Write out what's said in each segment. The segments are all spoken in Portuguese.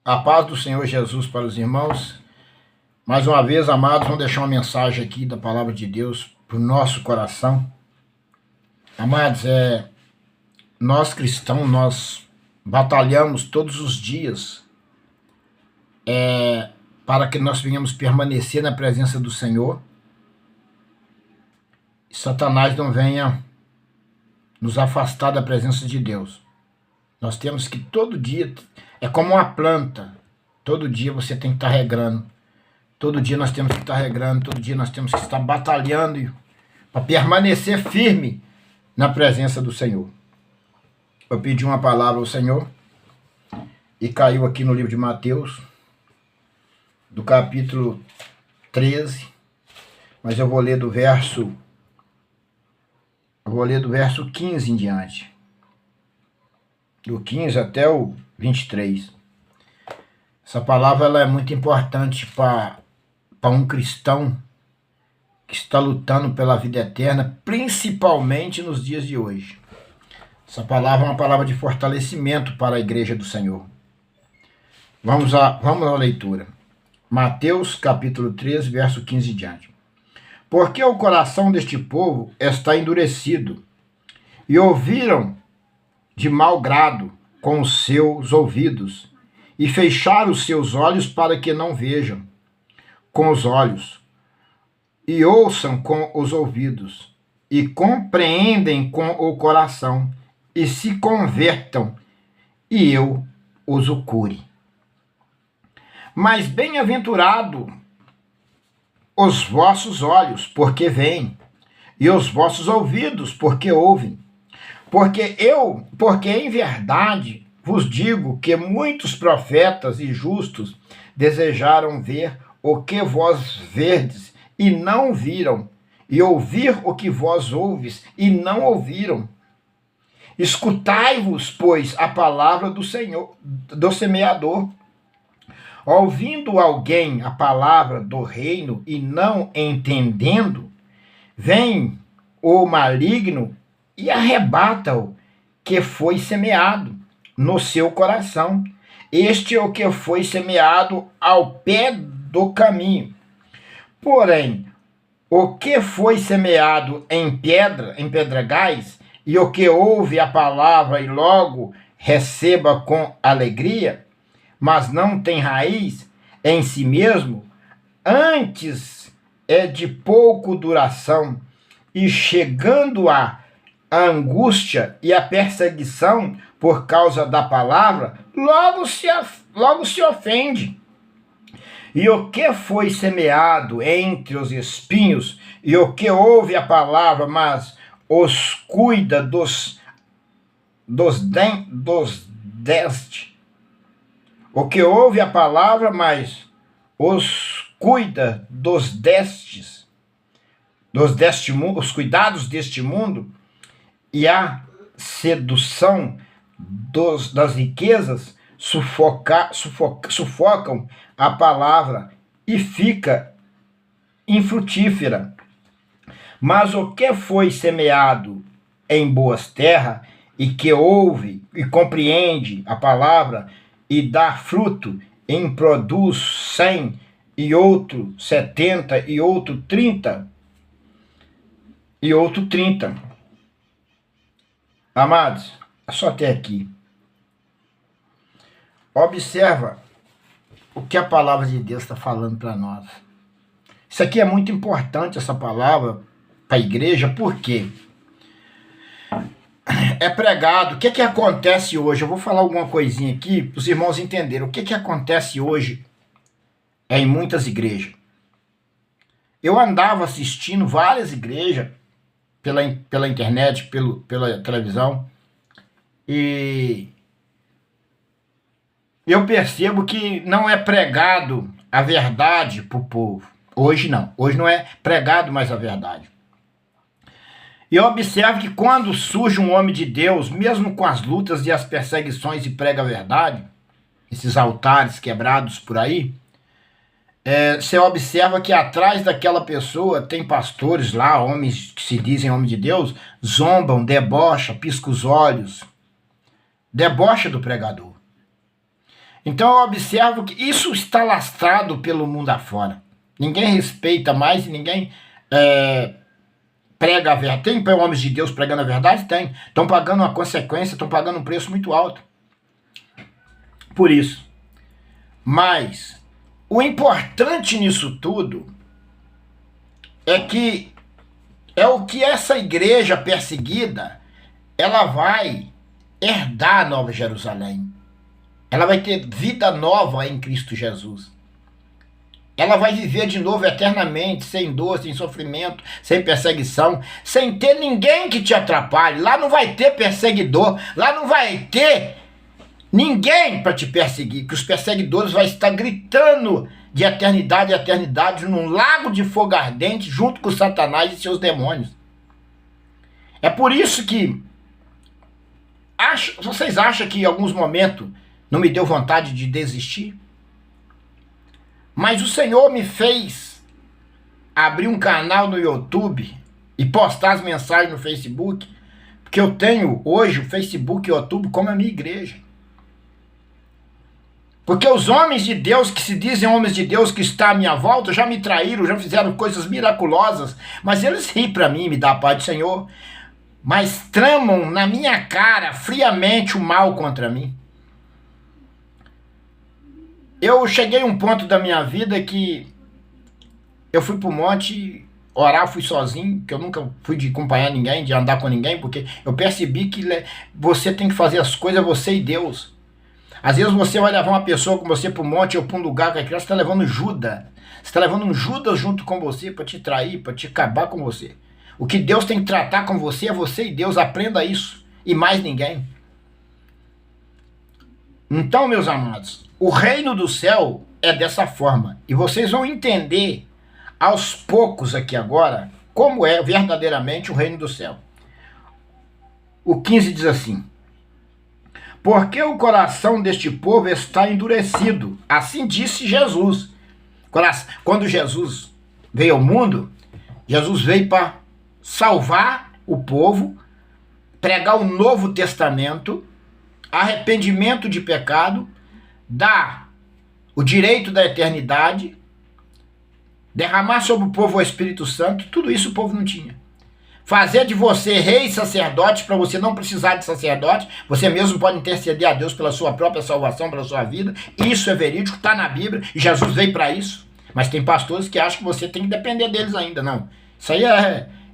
A paz do Senhor Jesus para os irmãos. Mais uma vez, amados, vamos deixar uma mensagem aqui da palavra de Deus para o nosso coração. Amados, nós cristãos, nós batalhamos todos os dias para que nós venhamos permanecer na presença do Senhor e Satanás não venha nos afastar da presença de Deus. Nós temos que todo dia, é como uma planta, todo dia você tem que estar regando, todo dia nós temos que estar regando, todo dia nós temos que estar batalhando para permanecer firme na presença do Senhor. Eu pedi uma palavra ao Senhor e caiu aqui no livro de Mateus, do capítulo 13, mas eu vou ler do verso 15 em diante. Do 15 até o 23. Essa palavra ela é muito importante para um cristão que está lutando pela vida eterna, principalmente nos dias de hoje. Essa palavra é uma palavra de fortalecimento para a igreja do Senhor. Vamos à leitura. Mateus capítulo 13, verso 15 em diante. Porque o coração deste povo está endurecido, e ouviram de mau grado com os seus ouvidos, e fecharam os seus olhos para que não vejam com os olhos, e ouçam com os ouvidos, e compreendem com o coração, e se convertam, e eu os o cure. Mas bem-aventurado os vossos olhos, porque veem, e os vossos ouvidos, porque ouvem. Porque em verdade vos digo que muitos profetas e justos desejaram ver o que vós verdes e não viram, e ouvir o que vós ouves e não ouviram. Escutai-vos, pois, a palavra do Senhor, do semeador. Ouvindo alguém a palavra do reino e não entendendo, vem o maligno e arrebata-o que foi semeado no seu coração. Este é o que foi semeado ao pé do caminho. Porém, o que foi semeado em pedregais, e o que ouve a palavra e logo receba com alegria, mas não tem raiz em si mesmo, antes é de pouco duração, e chegando a angústia e a perseguição por causa da palavra, logo se ofende. E o que foi semeado entre os espinhos, e o que ouve a palavra, mas os cuida o que ouve a palavra, mas os cuida os cuidados deste mundo, e a sedução das riquezas sufocam a palavra e fica infrutífera. Mas o que foi semeado em boas terras, e que ouve e compreende a palavra, e dá fruto, em produz 100, e outro 70, e outro 30, e outro 30. Amados, é só até aqui. Observa o que a palavra de Deus está falando para nós. Isso aqui é muito importante, essa palavra, para a igreja, porque é pregado. O que acontece hoje? Eu vou falar alguma coisinha aqui para os irmãos entenderem. O que acontece hoje em muitas igrejas? Eu andava assistindo várias igrejas pela internet, pela televisão, e eu percebo que não é pregado a verdade para o povo. Hoje não. Hoje não é pregado mais a verdade. E eu observo que quando surge um homem de Deus, mesmo com as lutas e as perseguições, e prega a verdade, esses altares quebrados por aí, você observa que atrás daquela pessoa tem pastores lá, homens que se dizem homem de Deus, zombam, debocham, piscam os olhos, debocha do pregador. Então eu observo que isso está lastrado pelo mundo afora. Ninguém respeita mais, ninguém prega a verdade. Tem homens de Deus pregando a verdade? Tem. Estão pagando uma consequência, estão pagando um preço muito alto. Por isso. Mas o importante nisso tudo é que é o que essa igreja perseguida, ela vai herdar a Nova Jerusalém. Ela vai ter vida nova em Cristo Jesus. Ela vai viver de novo eternamente, sem dor, sem sofrimento, sem perseguição, sem ter ninguém que te atrapalhe. Lá não vai ter perseguidor, lá não vai ter ninguém para te perseguir, que os perseguidores vão estar gritando de eternidade a eternidade num lago de fogo ardente junto com Satanás e seus demônios. É por isso que vocês acham que em alguns momentos não me deu vontade de desistir? Mas o Senhor me fez abrir um canal no YouTube e postar as mensagens no Facebook, porque eu tenho hoje o Facebook e o YouTube como a minha igreja. Porque os homens de Deus, que se dizem homens de Deus, que estão à minha volta, já me traíram, já fizeram coisas miraculosas, mas eles riem para mim, me dá a paz do Senhor, mas tramam na minha cara friamente o mal contra mim. Eu cheguei a um ponto da minha vida que eu fui pro monte orar, fui sozinho, que eu nunca fui de acompanhar ninguém, de andar com ninguém, porque eu percebi que você tem que fazer as coisas, você e Deus. Às vezes você vai levar uma pessoa com você pro monte ou pra um lugar que você está levando Judas. Você está levando um Judas junto com você para te trair, para te acabar com você. O que Deus tem que tratar com você é você e Deus, aprenda isso, e mais ninguém. Então, meus amados, o reino do céu é dessa forma. E vocês vão entender aos poucos aqui agora como é verdadeiramente o reino do céu. O 15 diz assim: porque o coração deste povo está endurecido. Assim disse Jesus. Quando Jesus veio ao mundo, Jesus veio para salvar o povo, pregar o Novo Testamento, arrependimento de pecado, dar o direito da eternidade, derramar sobre o povo o Espírito Santo. Tudo isso o povo não tinha. Fazer de você rei e sacerdote, para você não precisar de sacerdote, você mesmo pode interceder a Deus pela sua própria salvação, pela sua vida. Isso é verídico, está na Bíblia, e Jesus veio para isso. Mas tem pastores que acham que você tem que depender deles ainda, não. Isso aí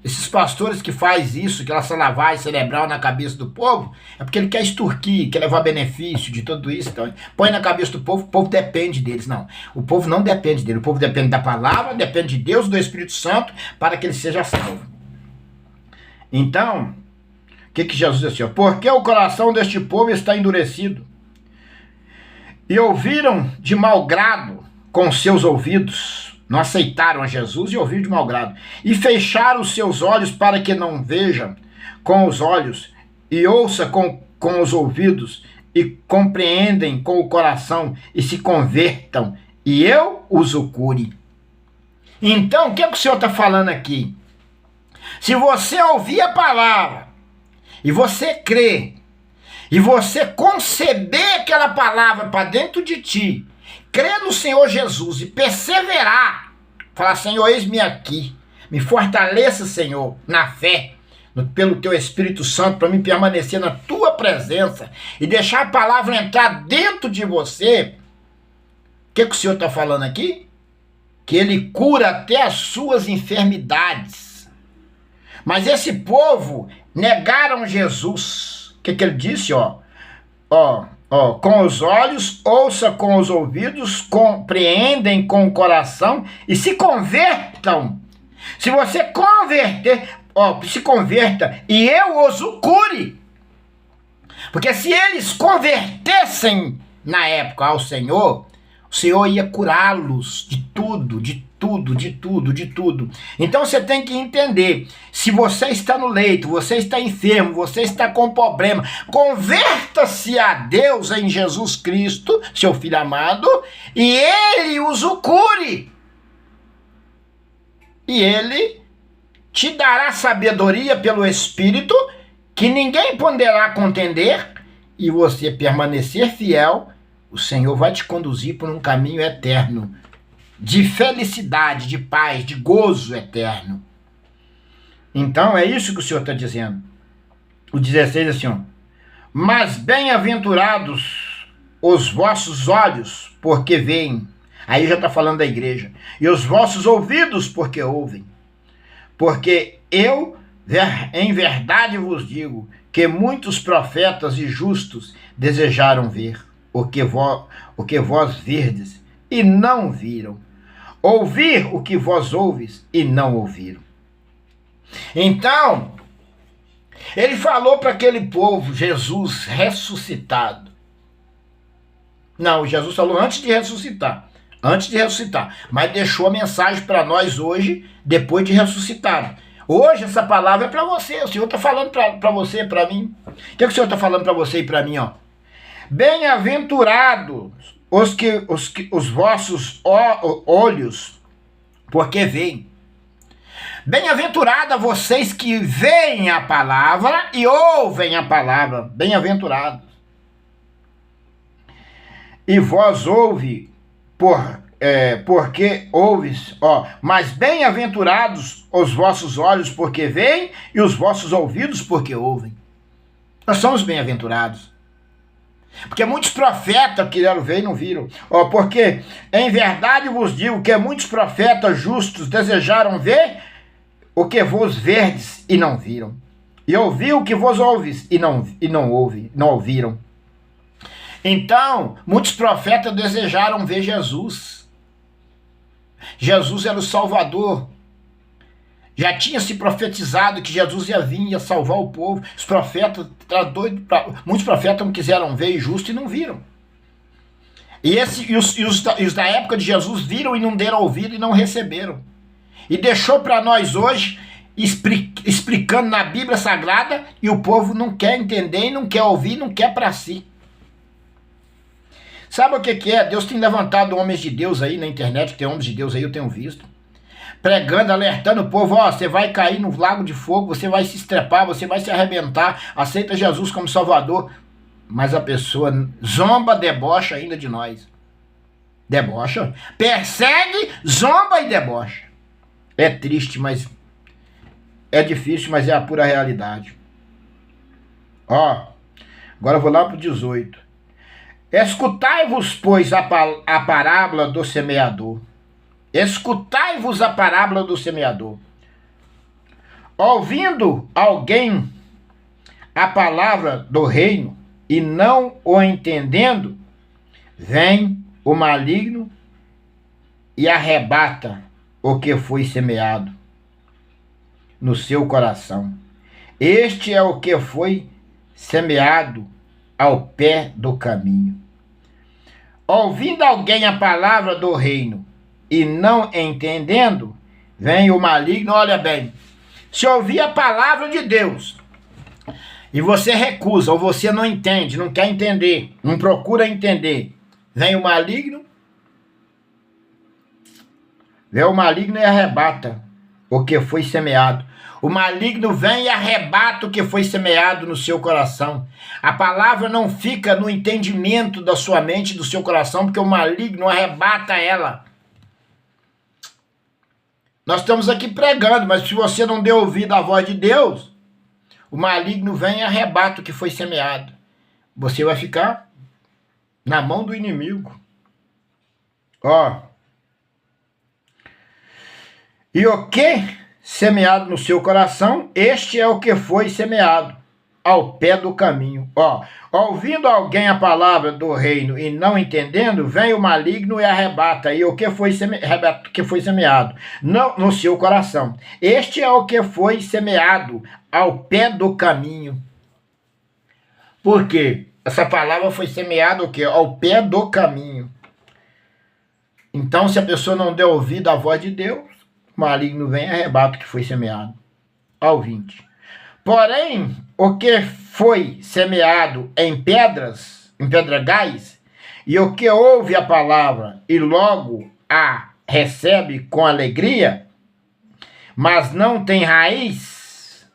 esses pastores que faz isso, que essa lavagem cerebral na cabeça do povo, é porque ele quer extorquir, quer levar benefício de tudo isso. Então, põe na cabeça do povo, o povo depende deles. Não, o povo não depende dele, o povo depende da palavra, depende de Deus, do Espírito Santo, para que ele seja salvo. Então, o que Jesus disse? Porque o coração deste povo está endurecido, e ouviram de mau grado com seus ouvidos, não aceitaram a Jesus e ouviram de mau grado, e fecharam os seus olhos para que não vejam com os olhos, e ouça com os ouvidos, e compreendem com o coração, e se convertam, e eu os cure. Então, o que o Senhor está falando aqui? Se você ouvir a palavra, e você crer, e você conceber aquela palavra para dentro de ti, crer no Senhor Jesus e perseverar, falar: Senhor, eis-me aqui, me fortaleça, Senhor, na fé, pelo teu Espírito Santo, para me permanecer na tua presença e deixar a palavra entrar dentro de você. O que o Senhor está falando aqui? Que ele cura até as suas enfermidades. Mas esse povo negaram Jesus. O que ele disse? Com os olhos, ouça com os ouvidos, compreendem com o coração e se convertam. Se você converter, se converta e eu os cure. Porque se eles convertessem na época ao Senhor, o Senhor ia curá-los de tudo, de tudo, de tudo, de tudo. Então você tem que entender, se você está no leito, você está enfermo, você está com problema, converta-se a Deus em Jesus Cristo, seu Filho amado, e Ele os cure. E Ele te dará sabedoria pelo Espírito, que ninguém poderá contender, e você permanecer fiel, o Senhor vai te conduzir por um caminho eterno, de felicidade, de paz, de gozo eterno. Então é isso que o Senhor está dizendo. O 16 assim, ó. Mas bem-aventurados os vossos olhos, porque veem. Aí já está falando da igreja. E os vossos ouvidos, porque ouvem. Porque eu, em verdade vos digo, que muitos profetas e justos desejaram ver o que vós verdes e não viram. Ouvir o que vós ouves e não ouviram. Então, ele falou para aquele povo, Jesus ressuscitado. Não, Jesus falou antes de ressuscitar. Antes de ressuscitar. Mas deixou a mensagem para nós hoje, depois de ressuscitar. Hoje essa palavra é para você. O Senhor está falando para você e para mim. O que o Senhor está falando para você e para mim? Ó? Bem-aventurados os vossos olhos, porque veem. Bem-aventurado vocês que veem a palavra e ouvem a palavra. Bem-aventurados. E vós ouve, porque ouves, mas bem-aventurados os vossos olhos, porque veem, e os vossos ouvidos, porque ouvem. Nós somos bem-aventurados. Porque muitos profetas quiseram ver e não viram. Porque em verdade vos digo que muitos profetas justos desejaram ver o que vos verdes e não viram. E ouvir o que vos ouves e não ouviram. Então, muitos profetas desejaram ver Jesus. Jesus era o Salvador. Já tinha se profetizado que Jesus ia vir e ia salvar o povo. Os profetas, muitos profetas não quiseram ver justo e não viram. E os da época de Jesus viram e não deram ouvido e não receberam. E deixou para nós hoje, explicando na Bíblia Sagrada, e o povo não quer entender, não quer ouvir, não quer para si. Sabe o que é? Deus tem levantado homens de Deus aí na internet, tem homens de Deus aí, eu tenho visto, pregando, alertando o povo, você vai cair no lago de fogo, você vai se estrepar, você vai se arrebentar, aceita Jesus como Salvador, mas a pessoa zomba, debocha ainda de nós. Debocha, persegue, zomba e debocha. É triste, mas é difícil, mas é a pura realidade. Agora eu vou lá para o 18. Escutai-vos, pois, a parábola do semeador. Escutai-vos a parábola do semeador. Ouvindo alguém a palavra do reino e não o entendendo, vem o maligno e arrebata o que foi semeado no seu coração. Este é o que foi semeado ao pé do caminho. Ouvindo alguém a palavra do reino e não entendendo, vem o maligno. Olha bem, se ouvir a palavra de Deus e você recusa, ou você não entende, não quer entender, não procura entender, vem o maligno. Vem o maligno e arrebata o que foi semeado. O maligno vem e arrebata o que foi semeado no seu coração. A palavra não fica no entendimento da sua mente, do seu coração, porque o maligno arrebata ela. Nós estamos aqui pregando, mas se você não deu ouvido à voz de Deus, o maligno vem e arrebata o que foi semeado. Você vai ficar na mão do inimigo. E o que semeado no seu coração, este é o que foi semeado ao pé do caminho. Ouvindo alguém a palavra do reino e não entendendo, vem o maligno e arrebata e o que foi semeado no seu coração. Este é o que foi semeado ao pé do caminho. Por quê? Essa palavra foi semeada o quê? Ao pé do caminho. Então, se a pessoa não der ouvido à voz de Deus, o maligno vem e arrebata o que foi semeado. Ao 20. Porém, o que foi semeado em pedregais, e o que ouve a palavra e logo a recebe com alegria, mas não tem raiz.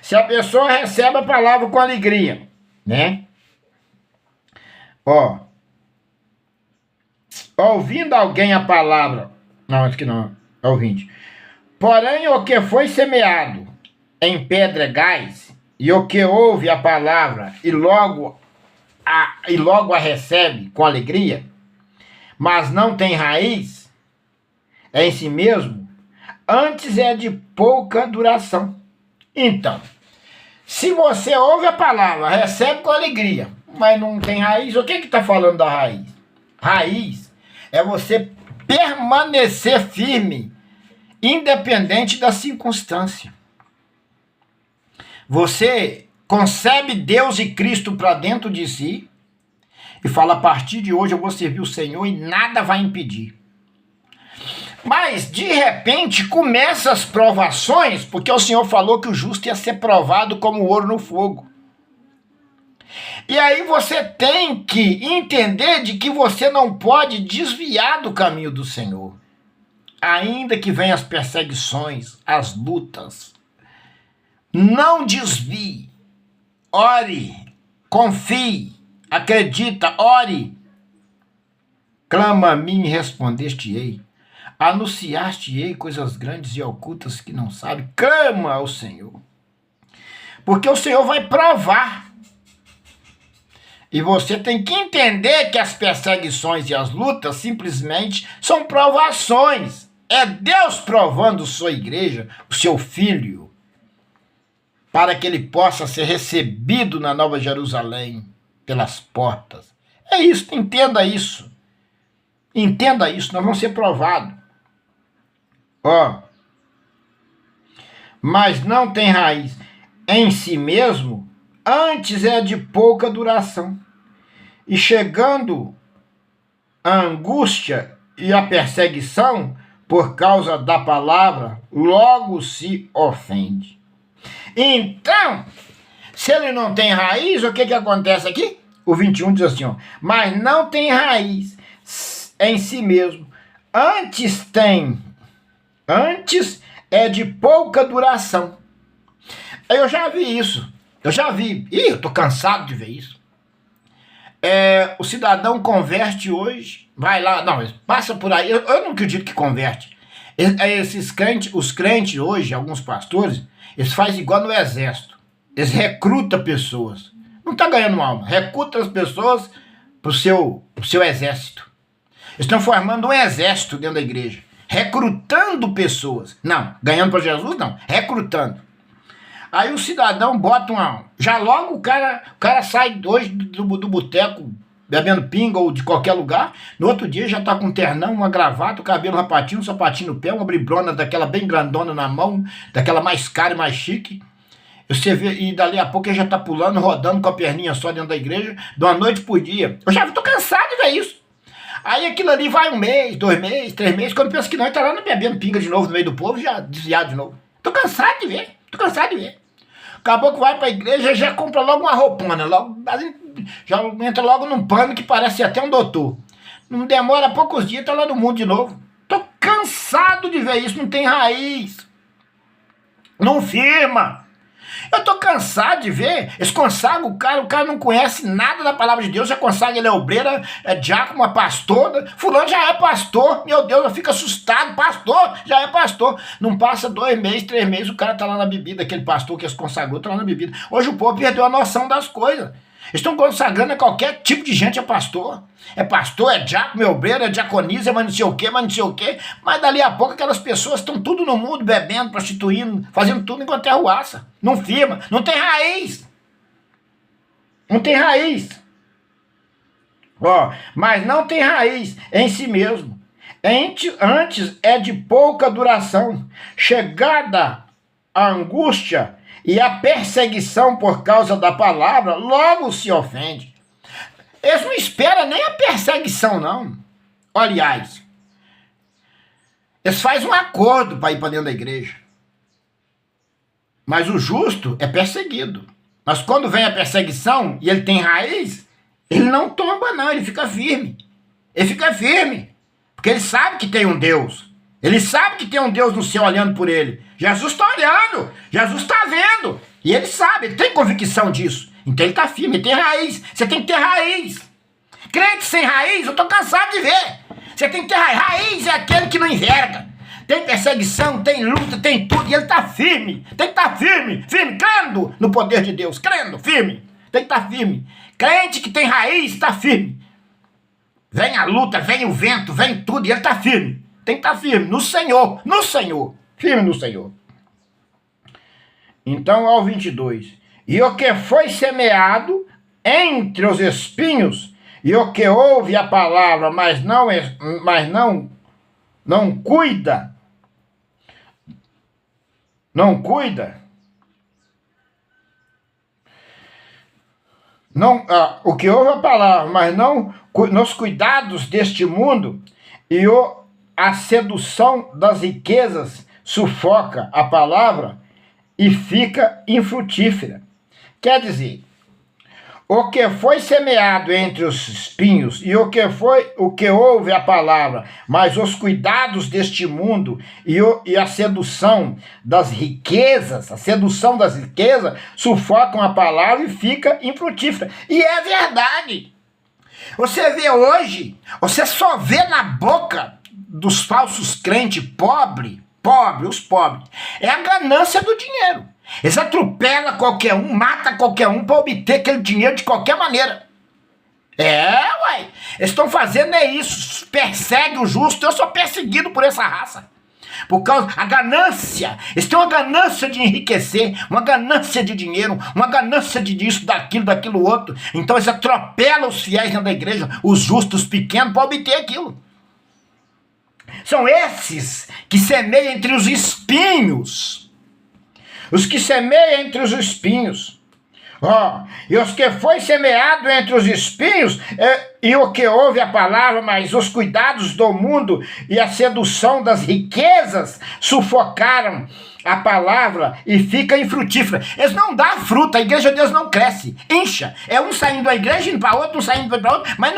Se a pessoa recebe a palavra com alegria, né? ouvindo alguém a palavra, não, acho que não, é ouvinte. Porém, o que foi semeado em pedregais, e o que ouve a palavra e logo a recebe com alegria, mas não tem raiz em si mesmo, antes é de pouca duração. Então, se você ouve a palavra, recebe com alegria, mas não tem raiz, o que está falando da raiz? Raiz é você permanecer firme, independente da circunstância. Você concebe Deus e Cristo para dentro de si e fala, a partir de hoje eu vou servir o Senhor e nada vai impedir. Mas, de repente, começam as provações, porque o Senhor falou que o justo ia ser provado como ouro no fogo. E aí você tem que entender de que você não pode desviar do caminho do Senhor. Ainda que venham as perseguições, as lutas, não desvie. Ore, confie, acredita, ore. Clama a mim e respondeste-ei. Anunciaste-ei coisas grandes e ocultas que não sabe. Clama ao Senhor. Porque o Senhor vai provar. E você tem que entender que as perseguições e as lutas simplesmente são provações. É Deus provando sua igreja, o seu filho, para que ele possa ser recebido na Nova Jerusalém pelas portas. É isso, entenda isso. Entenda isso, nós vamos ser provados. Mas não tem raiz em si mesmo, antes é de pouca duração. E chegando a angústia e a perseguição por causa da palavra, logo se ofende. Então, se ele não tem raiz, o que acontece aqui? O 21 diz assim, mas não tem raiz em si mesmo. Antes é de pouca duração. Eu já vi isso. Eu tô cansado de ver isso. O cidadão converte hoje, vai lá, não, passa por aí, eu não acredito que converte. Os crentes hoje, alguns pastores, eles fazem igual no exército. Eles recrutam pessoas. Não está ganhando alma. Recruta as pessoas pro seu exército. Eles estão formando um exército dentro da igreja. Recrutando pessoas. Não, ganhando para Jesus não, recrutando. Aí o cidadão bota já logo o cara sai hoje do boteco bebendo pinga ou de qualquer lugar, no outro dia já tá com um ternão, uma gravata, o cabelo rapatinho, um sapatinho no pé, uma bribrona daquela bem grandona na mão, daquela mais cara e mais chique. Você vê, e dali a pouco ele já tá pulando, rodando com a perninha só dentro da igreja, de uma noite por dia. Eu já tô cansado de ver isso. Aí aquilo ali vai 1 mês, 2 meses, 3 meses, quando pensa que não, ele tá lá bebendo pinga de novo no meio do povo, já desviado de novo. Tô cansado de ver. Acabou que vai pra igreja e já compra logo uma roupona, já entra logo num pano que parece até um doutor. Não demora poucos dias, tá lá no mundo de novo. Tô cansado de ver isso, não tem raiz. Não firma. Eu tô cansado de ver, eles consagram o cara não conhece nada da palavra de Deus, já consagra, ele é obreira, é diácono, é pastor, fulano já é pastor, meu Deus, eu fico assustado, pastor, já é pastor. Não passa 2 meses, 3 meses, o cara tá lá na bebida, aquele pastor que eles consagrou tá lá na bebida. Hoje o povo perdeu a noção das coisas. Eles estão consagrando a qualquer tipo de gente é pastor, é diácono, é obreiro, é diaconisa, mas não sei o quê, mas dali a pouco aquelas pessoas estão tudo no mundo, bebendo, prostituindo, fazendo tudo enquanto é ruaça. Não firma, não tem raiz. Não tem raiz. Mas não tem raiz em si mesmo. Antes é de pouca duração, chegada a angústia e a perseguição por causa da palavra, logo se ofende. Eles não esperam nem a perseguição, não. Aliás, eles fazem um acordo para ir para dentro da igreja. Mas o justo é perseguido. Mas quando vem a perseguição e ele tem raiz, ele não tomba não, ele fica firme. Ele fica firme, porque ele sabe que tem um Deus. Ele sabe que tem um Deus no céu olhando por ele. Jesus está olhando, Jesus está vendo. E ele sabe, ele tem convicção disso. Então ele está firme, ele tem raiz. Você tem que ter raiz. Crente sem raiz, eu estou cansado de ver. Você tem que ter raiz. Raiz é aquele que não enverga. Tem perseguição, tem luta, tem tudo, e ele está firme. Tem que estar firme, crendo no poder de Deus, crendo, firme. Tem que estar firme. Crente que tem raiz está firme. Vem a luta, vem o vento, vem tudo, e ele está firme. Tem que estar firme no Senhor, firme no Senhor. Então, ao 22. E o que foi semeado entre os espinhos, e o que ouve a palavra, mas não cuida, o que ouve a palavra, mas não nos cuidados deste mundo, e a sedução das riquezas sufoca a palavra e fica infrutífera. Quer dizer, o que foi semeado entre os espinhos e o que ouve a palavra, mas os cuidados deste mundo e a sedução das riquezas, sufocam a palavra e fica infrutífera. E é verdade. Você vê hoje, você só vê na boca dos falsos crentes os pobres, é a ganância do dinheiro. Eles atropelam qualquer um, mata qualquer um para obter aquele dinheiro de qualquer maneira. Eles estão fazendo isso, perseguem o justo. Eu sou perseguido por essa raça. Por causa da ganância. Eles têm uma ganância de enriquecer, uma ganância de dinheiro, uma ganância de disso, daquilo outro. Então eles atropelam os fiéis dentro da igreja, os justos, os pequenos, para obter aquilo. São esses que semeiam entre os espinhos. Os que semeiam entre os espinhos. E os que foi semeado entre os espinhos, e o que ouve a palavra, mas os cuidados do mundo e a sedução das riquezas sufocaram a palavra e fica infrutífera. Eles não dão fruta, a igreja de Deus não cresce, incha. É um saindo da igreja, indo para outro, um saindo para outro, mas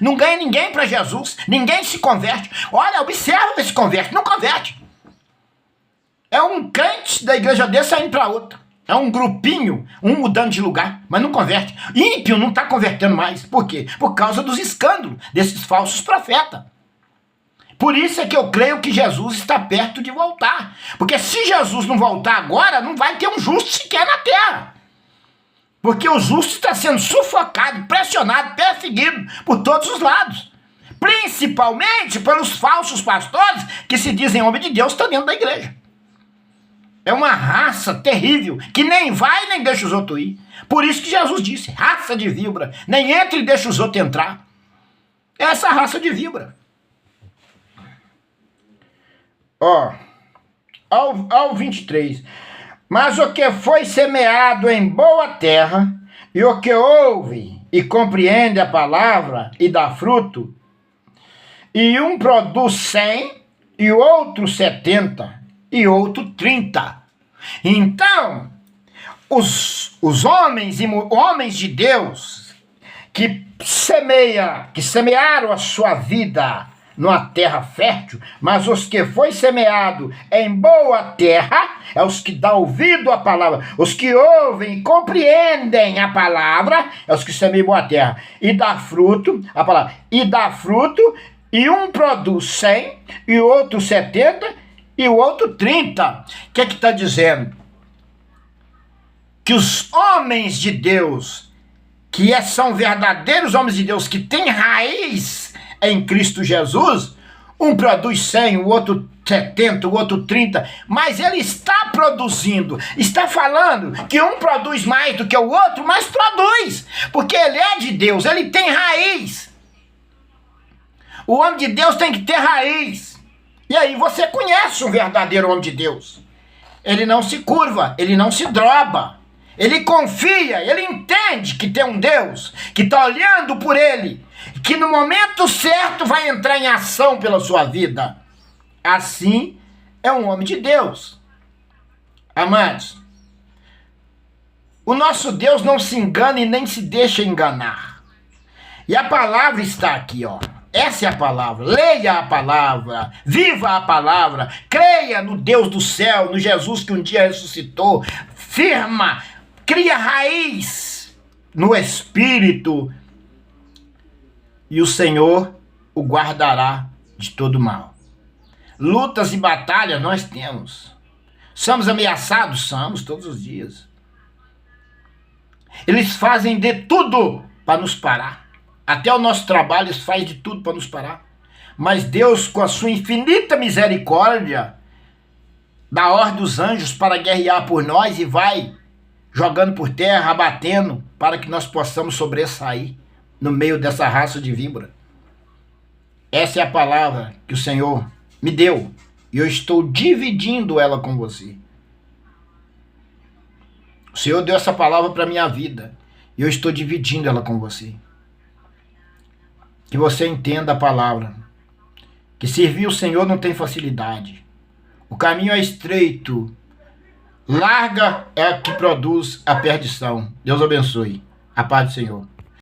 não ganha ninguém para Jesus, ninguém se converte. Olha, observa que se converte, não converte. É um crente da igreja de Deus saindo para outra. É um grupinho, um mudando de lugar, mas não converte. Ímpio não está convertendo mais. Por quê? Por causa dos escândalos desses falsos profetas. Por isso é que eu creio que Jesus está perto de voltar. Porque se Jesus não voltar agora, não vai ter um justo sequer na terra. Porque o justo está sendo sufocado, pressionado, perseguido por todos os lados. Principalmente pelos falsos pastores que se dizem homem de Deus, estão dentro da igreja. É uma raça terrível, que nem vai nem deixa os outros ir. Por isso que Jesus disse, raça de víbora, nem entra e deixa os outros entrar. É essa raça de víbora. Ao 23. Mas o que foi semeado em boa terra, e o que ouve e compreende a palavra e dá fruto, e um produz 100, e o outro 70, e outro 30. Então, os homens de Deus que semearam a sua vida numa terra fértil, mas os que foi semeado em boa terra, é os que dão ouvido à palavra, os que ouvem e compreendem a palavra, é os que semeiam em boa terra, e dá fruto, a palavra, e dá fruto, e um produz 100, e o outro 70, e o outro 30. O que é que está dizendo? Que os homens de Deus, são verdadeiros homens de Deus, que têm raiz em Cristo Jesus, um produz 100, o outro 70, o outro 30, mas ele está produzindo, está falando que um produz mais do que o outro, mas produz, porque ele é de Deus, ele tem raiz. O homem de Deus tem que ter raiz. E aí você conhece um verdadeiro homem de Deus. Ele não se curva, ele não se droba. Ele confia, ele entende que tem um Deus que está olhando por ele, que no momento certo vai entrar em ação pela sua vida. Assim é um homem de Deus. Amados, o nosso Deus não se engana e nem se deixa enganar. E a palavra está aqui, Essa é a palavra. Leia a palavra, viva a palavra, creia no Deus do céu, no Jesus que um dia ressuscitou, firma, cria raiz no Espírito, e o Senhor o guardará de todo mal. Lutas e batalhas nós temos. Somos ameaçados? Somos, todos os dias. Eles fazem de tudo para nos parar. Até o nosso trabalho eles fazem de tudo para nos parar. Mas Deus, com a sua infinita misericórdia, dá ordem dos anjos para guerrear por nós e vai jogando por terra, abatendo, para que nós possamos sobressair no meio dessa raça de víbora. Essa é a palavra que o Senhor me deu e eu estou dividindo ela com você. O Senhor deu essa palavra para a minha vida e eu estou dividindo ela com você. Que você entenda a palavra. Que servir o Senhor não tem facilidade. O caminho é estreito. Larga é a que produz a perdição. Deus abençoe. A paz do Senhor.